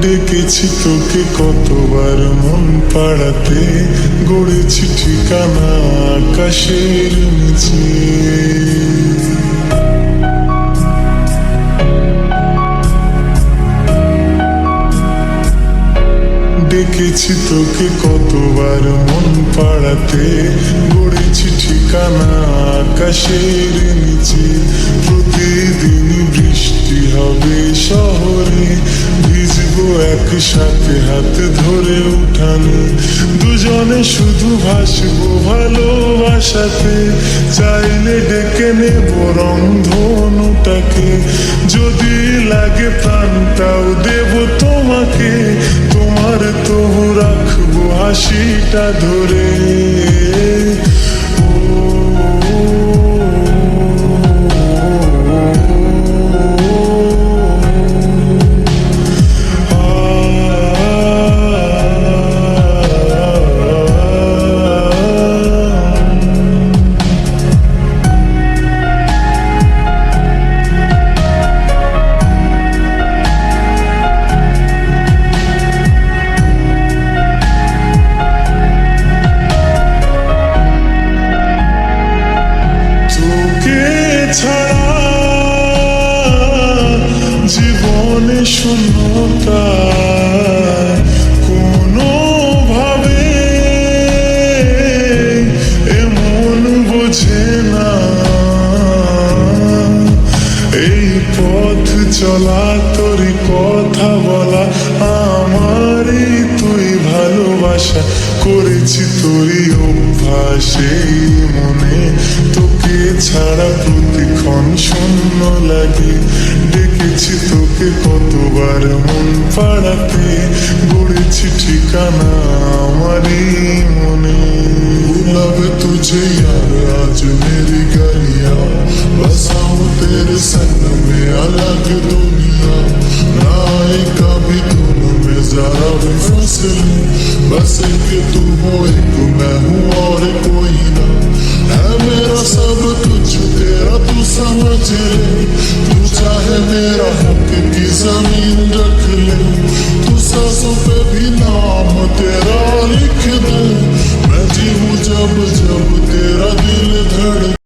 ডেকেছি তোকে কতবার মন পাড়াতে, গড়েছি ঠিকানা আকাশের নিচে। ডেকেছি তোকে কতবার মন পাড়াতে, গড়েছি ঠিকানা আকাশের নিচে। প্রতিদিন বৃষ্টি হবে শহরে, ভিজবো একসাথে হাত ধরে উঠানে। দুজনে শুধু ভাসবো ভালোবাসাতে, চাইলে ডেকে নেব রংধনুটাকে। যদি লাগে প্রাণটাও দেব তোমাকে, তোমার তবু রাখবো হাসিটা ধরে। ছাড়া জীবনে শূন্যতা, কোনো ভাবে এমন বোঝে না। এই পথ চলা তোরই কথা বলা, আমারই তুই ভালোবাসা করেছি তোরই অভ্যাসে মনে। তোকে ছাড়া প্রতিক্ষণ শূন্য লাগে, ডেকেছি তোকে কতবার মন পাড়াতে, গড়েছি ঠিকানা আমারই মনে। लब तुझे यार आज मेरी गलियां, बसाऊं तेरे संग में अलग दुनिया। ना आए कभी तुम में जरा भी फसले, बस एक तू हो एक मैं हूँ और कोई ना। है मेरा सब कुछ तेरा तू समझ ले, तू चाहे मेरा हक की जमीन रख ले। तू सांसों पे भी नाम तेरा लिख दे, मैं जीऊं जब जब तेरा दिल धड़के।